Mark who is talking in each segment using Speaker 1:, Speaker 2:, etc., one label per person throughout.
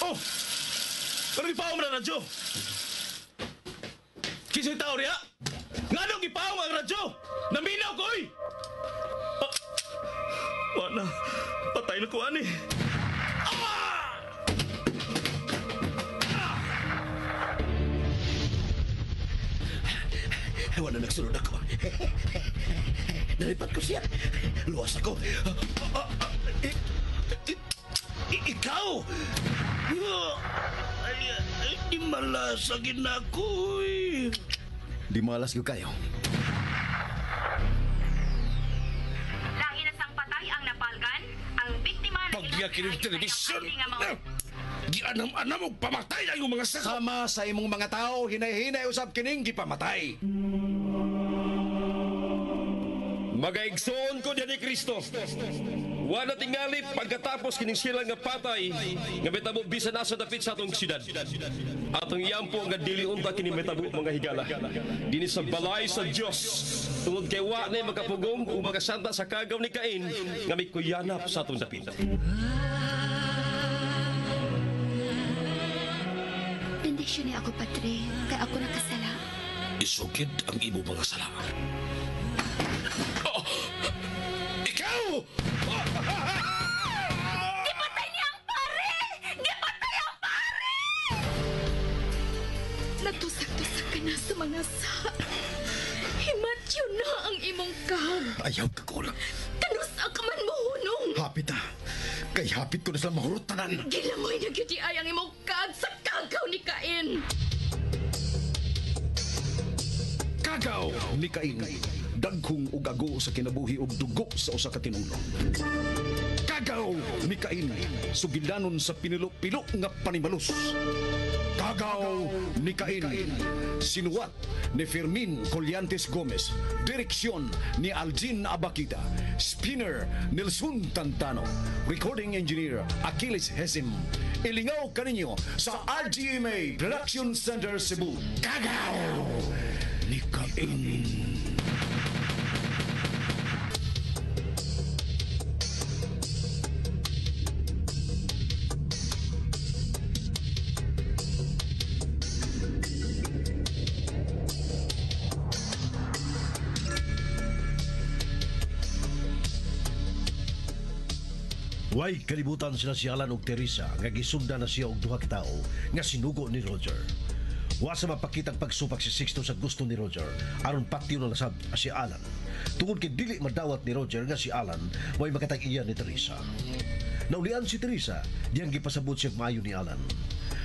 Speaker 1: Oh! Pero ipaw mo na radyo! Kisay tao riya! Nga nung ipaw ang radyo! Naminaw ko eh! Wala, patay na ko ani.
Speaker 2: Wala nagsunod ako. Nalipat ko siya. Luwas ako. Ikaw! Di malasagin ako eh.
Speaker 3: Di malas ko kayo.
Speaker 4: Lahi na sang patay ang napalgan, ang biktima na
Speaker 2: Pagyakin ng television. Gianam-anam og pamatay ang mga sakop.
Speaker 3: Sama sa imong mga tao, hinay-hinay usab kining gipamatay.
Speaker 5: Magaigsoon ko diyan ni Kristo. Wala tingali pagkatapos kining sila nga patay nga metabo bisan nasa dapit sa atong siyudad. Atong iyampo nga dili unta kini metabo mga higala. Dinhi sa balay sa Dios. Tungod kay wa na makapugong o makasanta sa kagaw ni Cain nga may kuyanap sa atong dapit.
Speaker 6: Bendisyon niya ako, Padre, kay ako nakasala.
Speaker 2: Isugid ang imo mga sala. Ikaw!
Speaker 4: Gipatay niya ang pare! Gipatay ang pare!
Speaker 6: Natusak-tusak ka na sa mga sa... Himatyo na ang imong kag.
Speaker 3: Ayaw ka kulang.
Speaker 6: Kanusa ka man mohunong.
Speaker 3: Hapit na. Kay hapit ko na sila mahurot tanan.
Speaker 6: Gilamoy na gyud ay ang imong kag sa kagaw ni Cain.
Speaker 3: Kagaw ni Cain. Daghong ug ago sa kinabuhi ug dugo sa usa ka tinulong. Kagaw ni Cain. Sugilanon sa pinilo-pilo nga panimalus. Kagaw ni Cain. Sinuwat ni Fermin Colliantes Gomez. Direksyon ni Algin Abakita. Spinner Nelson Tantano. Recording engineer Achilles Hesim. Ilingaw kaninyo sa RGMA Production Center Cebu. Kagaw ni Cain.
Speaker 7: Way kalibutan sila si Alan ug Teresa nga gisugda na siya og duha ka tawo nga sinugo ni Roger. Wa sa mapakitang pagsupak si Sixto sa gusto ni Roger aron patio na nasab si Alan. Tungod kay dili madawat ni Roger nga si Alan way makatag-iya ni Teresa. Naulian si Teresa diyang gipasabot siya maayo ni Alan.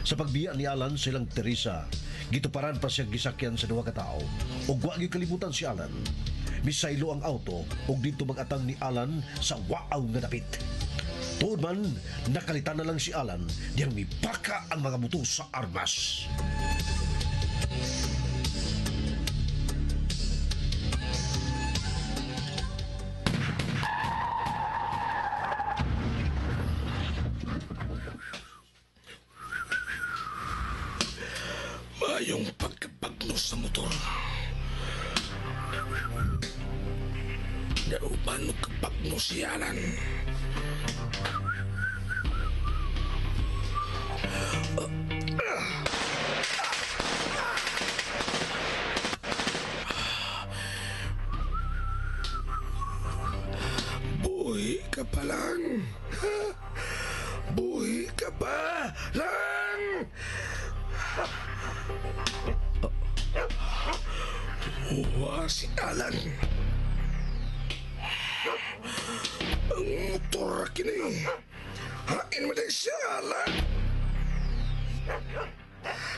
Speaker 7: Sa pagbiya ni Alan silang Teresa, gituparan pa siya gisakyan sa duha ka tawo ug wa gyud kalibutan si Alan. Misaylo ang auto ug dito mag-atang ni Alan sa waaw nga dapit. Tuod man, nakalitan na lang si Alan diyang mipaka ang mga buto sa armas.
Speaker 2: Mayong pagkapagno sa motor. Nauban o kapagno si Alan. Buhay ka pa lang. Buhay ka pa lang. Uwa si Alan. Ang motor kini. Hain mo din siya, Alan.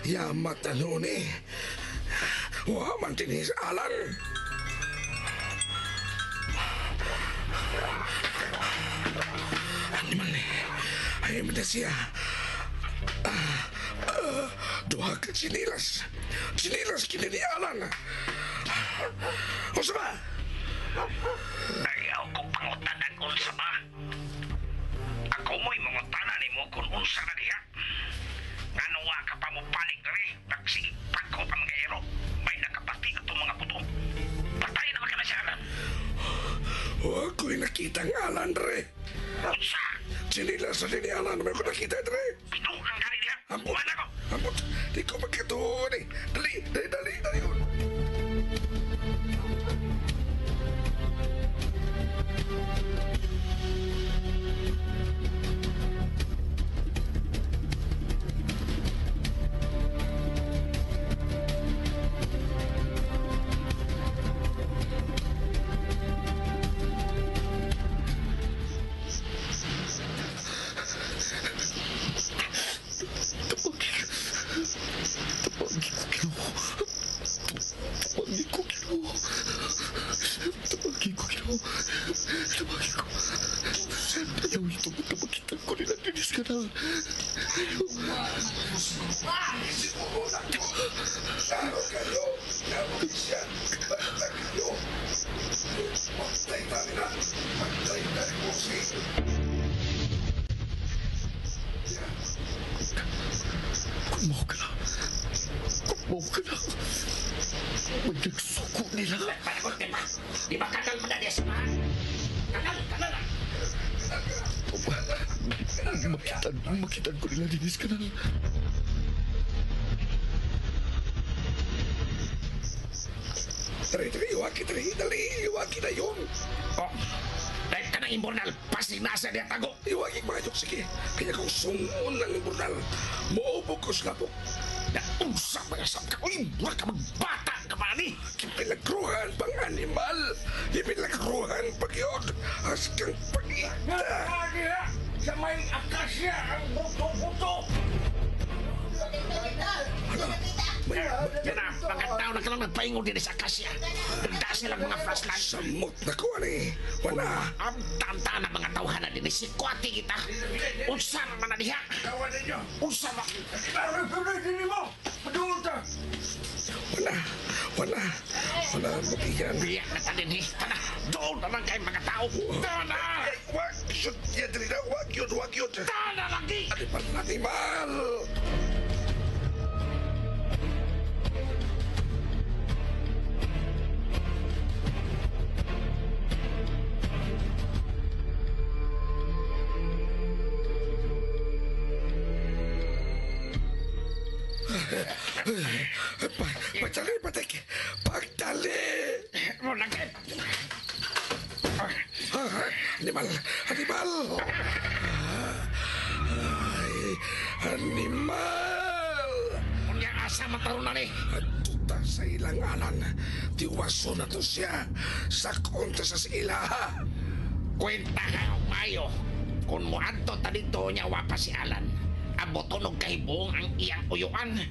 Speaker 2: Yamat na noon eh. Wah, mantinis Alan. Ano man eh. Hain mo din siya. Duha ka sinilas. Sinilas kini ni Alan. O ba?
Speaker 8: Ayaw ko pangutanan unsa ba? Ako mo'y mangutanan ni mo kung unsa na diha. Ngano wa ka pa mo panig diri? Nagsipag ko pa mga ero. May nakapati atong mga puto. Patay na ka na siya, Alan.
Speaker 2: Huwag ko'y nakita ang Alan, re.
Speaker 8: Unsa?
Speaker 2: Sinila sa dinialan naman ko nakita, Dre.
Speaker 8: Binuang ka rin diha.
Speaker 2: Ambot.
Speaker 8: Buwan ako.
Speaker 2: Ambot. Di ko magkatuon eh. Dali yun.
Speaker 8: Panagot, di ba? Di ba kanal mo na diya sa mga? Kanal.
Speaker 2: Makitan ko nila dinis kanal. Dali, iwaki na yun.
Speaker 8: Oh, dahil ka ng imburnal, pasinasa niya tago.
Speaker 2: Iwaki mga yun, sige. Kaya kung sungon ng imburnal, maubog ko sa lapok.
Speaker 8: Na unsa mga sab ka, uy, mura ka magbata ka ba ni?
Speaker 2: Ipinagruhan pang animal. Ipinagruhan pag yun. Haskang pag-ita.
Speaker 8: Sa may akasya ang buto-buto. Yan na, mga tao na ka lang nagpaingon din sa akasya. Ganda silang mga flashlight.
Speaker 2: Samot na ko, ani. Wala.
Speaker 8: Ang tanta na mga tawhanan din si Kwati kita. Unsa naman na diha? Unsa na?
Speaker 2: Wala. Wala ang magiyan.
Speaker 8: Biyak na tanin eh. Tana, doon naman kayo mga tao. Tana!
Speaker 2: Wag, shoot. Yan, dali na. Wag yun.
Speaker 8: Tana lagi!
Speaker 2: Animal. Pagtali.
Speaker 8: Muna kayo.
Speaker 2: Animal. Animal.
Speaker 8: Unya asa matarunan eh.
Speaker 2: Tuta sa ilang alan. Tiwaso na to siya. Sakon ta sa sila.
Speaker 8: Kwenta ka, Mayo. Kung mo anto ta dito niya wapa si Alan. Abotonog kahibong ang iyang uyuan.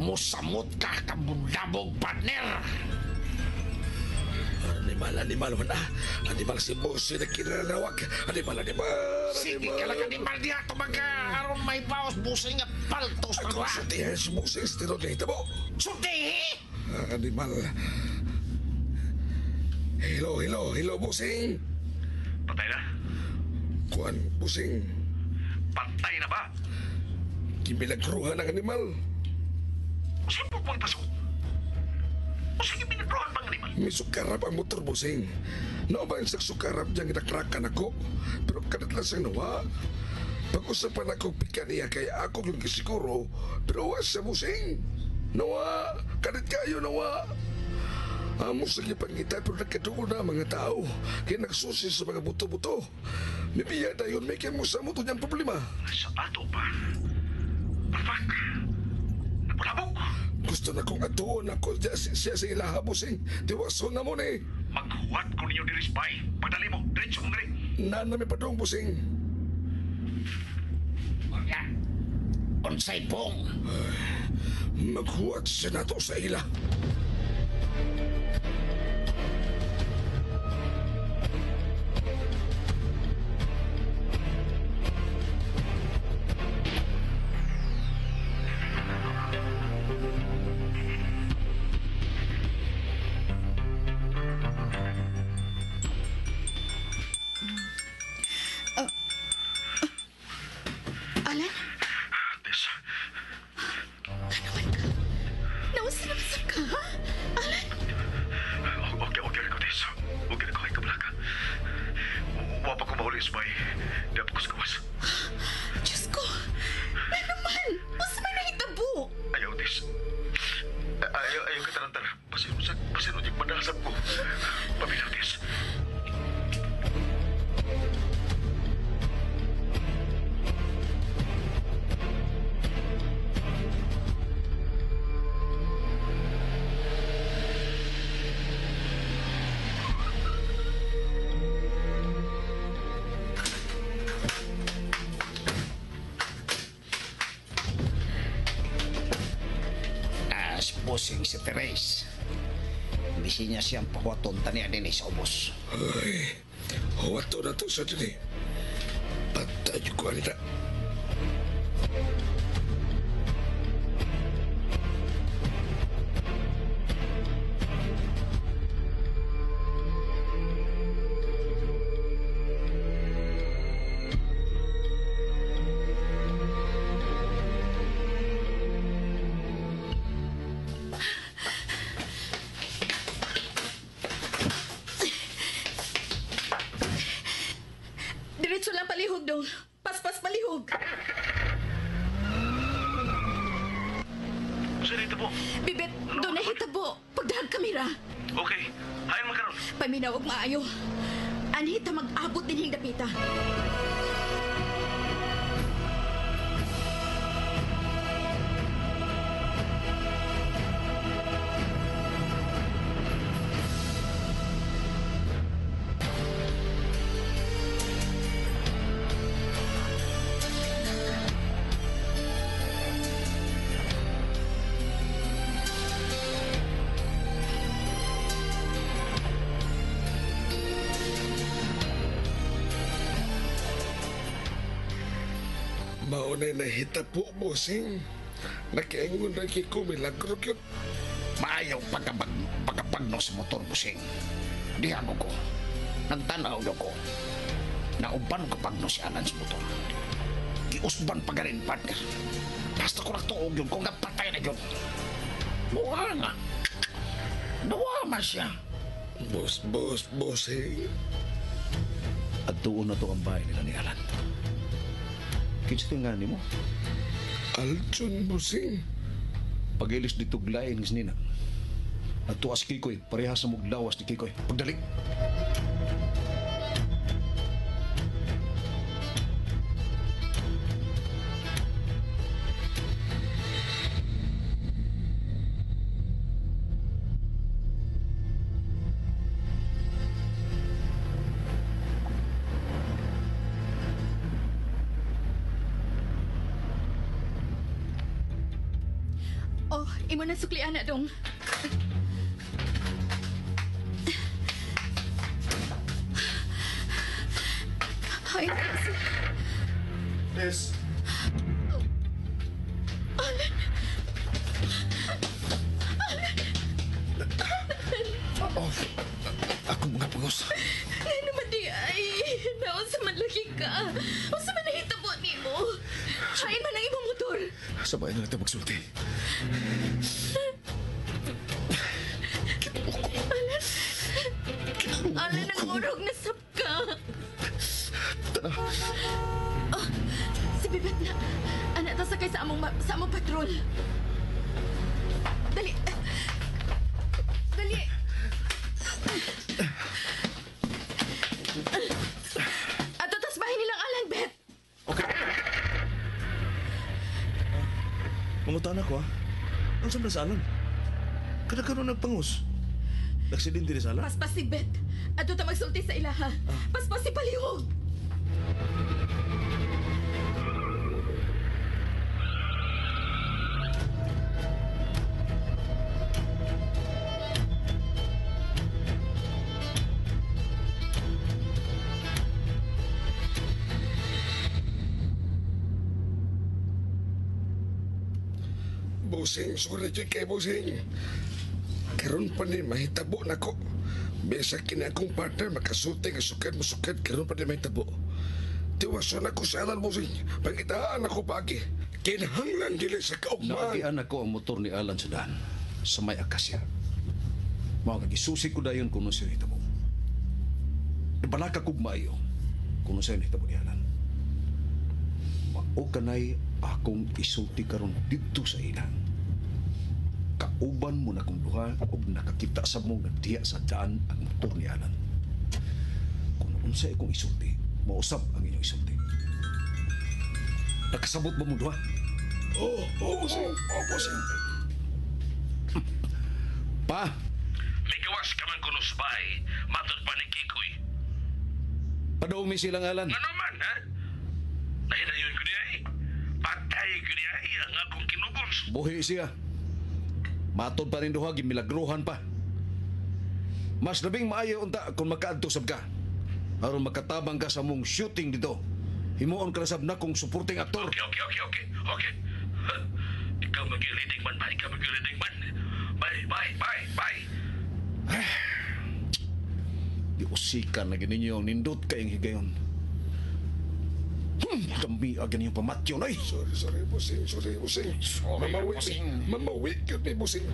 Speaker 8: Musamot ka kabundabog partner.
Speaker 2: Animal man ah. Animal si Bosi na kinalawag. Animal.
Speaker 8: Sige ka lang animal diha tumaga. Aron may bawas busay nga paltos na
Speaker 2: Ako
Speaker 8: ba?
Speaker 2: sutihan si Bosi. Estiro na ito mo.
Speaker 8: Sudihi!
Speaker 2: Animal. Hello, Busing.
Speaker 8: Patay na?
Speaker 2: Kuan, Busing.
Speaker 8: Patay na ba?
Speaker 2: Kimilagruhan ng animal.
Speaker 8: Saan po po ipasok? O sige, pinagruhan bang animal?
Speaker 2: May sukarap ang motor, Busing. Naubayan sa sukarap diyang inakrakan ako. Pero kanat lang siyang nawa. Pag-usapan ako pika niya kaya ako lang siguro. Pero was sa Busing. Nawa, kanat kayo nawa. Amo sa gipangita pero nagkadoon na mga tao. Kaya nagsusi sa mga buto-buto. May biya na yun, may kaya mo sa moto niyang problema.
Speaker 8: Sa ato pa? Perfak! Nagulabog!
Speaker 2: Gusto na kong atuon ako siya sa ilaha, Busing. Tiwaso na mo na eh.
Speaker 8: Maghuwat ko ninyo diri spy. Padali mo, diretso mong diri.
Speaker 2: Nanami pa dong, Busing.
Speaker 8: Orya, unsay pong.
Speaker 2: Maghuwat siya na to sa ila.
Speaker 6: Alan?
Speaker 8: Tess,
Speaker 6: Kanaman ka? Nausap ka?
Speaker 8: Teres, bay. Di ako gawas.
Speaker 6: Diyos ko! Na naman! Basta may nahitabo!
Speaker 8: Ayaw, Tis. Ayaw kita nantar. Pasinunjik madasap ko. Pabilaw, Tis.
Speaker 9: Bossing si Teres. Bisi niya siyang pawaton taniya din sa ubos.
Speaker 2: Ay, huwag to na to sa dili. Patay ko alita.
Speaker 6: Diretso lang palihog dong. Paspas palihog.
Speaker 8: Saan ito po?
Speaker 6: Bibet, doon na hitabo. Pagdahag kamera.
Speaker 8: Okay. Hayan magkaroon.
Speaker 6: Paminaw og maayo. Anita mag-abot din hing dapita.
Speaker 2: Maunay na hitabo, bossing. Nakiingon na ko milagro yun.
Speaker 9: Maayaw pagkapagno sa motor, Bossing. Dihan mo ko. Nagtanaw na ko. Nauban ko pagno si Alan sa motor. Giusban pa ganin, partner. Basta ko nagtuog yun kung napatay na yun. Buwa nga. Nawama siya.
Speaker 2: Bossing.
Speaker 3: At tuon na to ang bahay nila ni Alan. Kinsa nga ni mo?
Speaker 2: Aljon, bossing.
Speaker 3: Pag-ilis dito glain ng nina. At tuas Kikoy, parehas sa muglawas ni Kikoy. Pagdali!
Speaker 6: Oh, imo na suklian na dong. Ay,
Speaker 1: Yes.
Speaker 3: Ako mga pangos.
Speaker 6: ay naman di ay. Naon sa manlaki ka. O sa man nahitabo ni mo. Hain man ang imong motor.
Speaker 3: Sabay na natin magsulti.
Speaker 6: Alan, nagmurog na sap ka. Oh, si Bibet na. Anak ta sakay sa among patrol. Dali. Dali. Ato tas bahay nilang Alan, Bet.
Speaker 1: Mangutan ako, ha? Ang saan na sa Alan? Kada-kada nagpangus. Naksidente rin sa Alan?
Speaker 6: Paspas si Bet. Ato ta magsulti sa ilaha. Paspas si Palihog.
Speaker 2: Bossing, sorry dyan kay bossing. Karon pa ni mahitabo na ko. Bisa kini akong partner makasulti nga sukad karon pa ni mahitabo. Tiwason ako sa Alan, bossing. Pangitaan ako pagi. Kinahanglan dili sa kaugmaan.
Speaker 3: Naagian ako ang motor ni Alan sa daan. Sa may akasya. Mga kagisusi ko dayon kuno si Rita mo. Ibalaka kog maayo. kung ano sa'yo nahitabo ni Alan. Mao kanay akong isulti karon dito sa ila. Kauban mo na kong duha o nakakita sa mong diya sa daan ang motor ni Alan. Kung unsay akong isulti, mausap ang inyong isulti. Nakasabot ba mo duha?
Speaker 2: Oo, bossing. Oo, bossing.
Speaker 3: Pa!
Speaker 8: May gawas ka man kunos bay. Matod pa ni Kikoy.
Speaker 3: Padaong mi silang Alan.
Speaker 8: Nga naman, ha? Nahirayon ko niya Patay ko niya ang akong kinubos.
Speaker 3: Buhi siya. Matod pa rin duha, gimilagruhan pa. Mas labing maayo unta kung makaadto sab ka. Aron makatabang ka sa mong shooting dito. Himuon ka na sab na kong supporting actor.
Speaker 8: Okay. Ikaw mag-leading man ba? Ikaw mag-leading man. Bye.
Speaker 3: Di usikan na ganinyo ang nindot kayong higayon. Dami agad yung pamatyo na eh.
Speaker 2: Sorry, bossing. Mamawi yun ni bossing.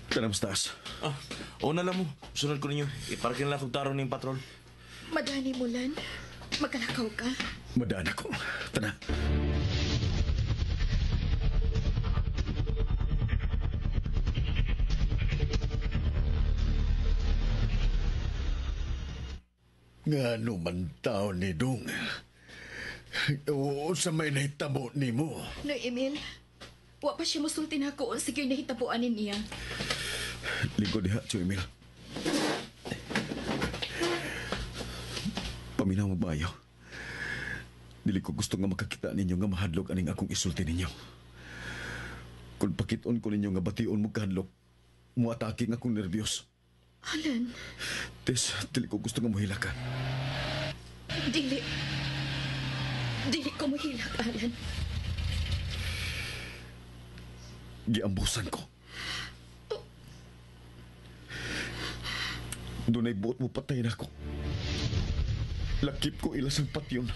Speaker 3: Kanams taas.
Speaker 1: Una lang mo. Sunod ko ninyo. Iparkin lang kong taro ng patrol.
Speaker 6: Madani mo, Lan. Magkalakaw ka.
Speaker 3: Madaan ako. Tana. Nga naman tao ni Dong. Oo, sa may nahitabo ni mo.
Speaker 6: No, Emil. Wa pa siya musulti na ako on sige nahitabuanin niya.
Speaker 3: Lingkod diha, Tio Emil. Paminaw mo bayo. Dili ko gusto nga makakita ninyo nga mahadlok aning akong isulti ninyo. Kung pakiton ko ninyo nga bation mo kahadlok, muatake nga akong nervyos.
Speaker 6: Alan.
Speaker 3: Tess, dili ko gusto nga mohila ka.
Speaker 6: Dili ko mahilak, Alan.
Speaker 3: Giambusan ko. Doon ay buot mo patay na ako. Lakip ko ilas ang patyon.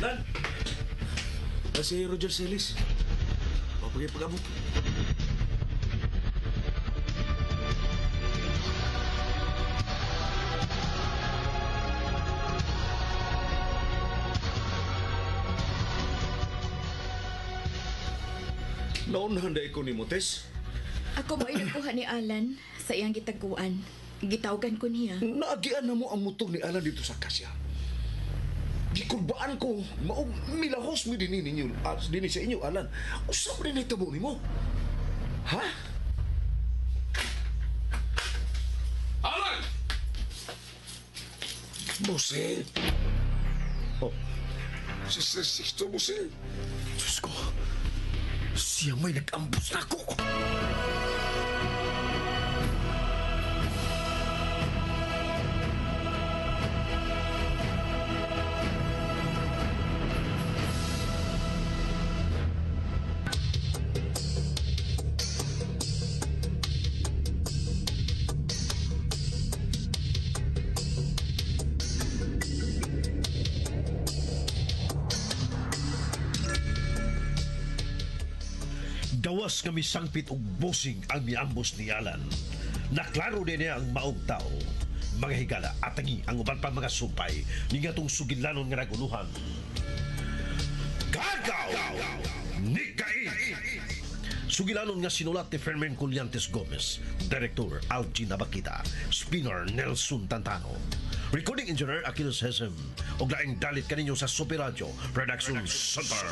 Speaker 1: Lan! Si Roger Celis. Pagpag-abot.
Speaker 3: Naunahan da ko ni Motes.
Speaker 6: Ako mo inakuha ni Alan sa iyang gitaguan. Gitawgan ko niya.
Speaker 3: Naagian na mo ang motor ni Alan dito sa kasya. Gikurbaan ko. Milahos mi din ninyo. Din sa inyo, Alan. Usap rin ay tabo ni mo. Ha?
Speaker 8: Alan!
Speaker 2: Bossing.
Speaker 3: Oh,
Speaker 2: Si Sixto, bossing.
Speaker 3: Diyos ko. Siya may nag-ambus na ako.
Speaker 7: Dawas nga misangpit og bossing ang miambos ni Alan. Naklaro din niya ang maong tao. Mga higala atangi ang uban pa mga supay ni ngatong sugilanon nga naguluhan. Gagaw! Nikain! Sugilanon nga sinulat ni Fermin Colliantes Gomez, Director Algie Nabakita, Spinner Nelson Tantano, Recording Engineer Aquiles Hesem, og laing dalit kaninyo sa Super Radio Production Center.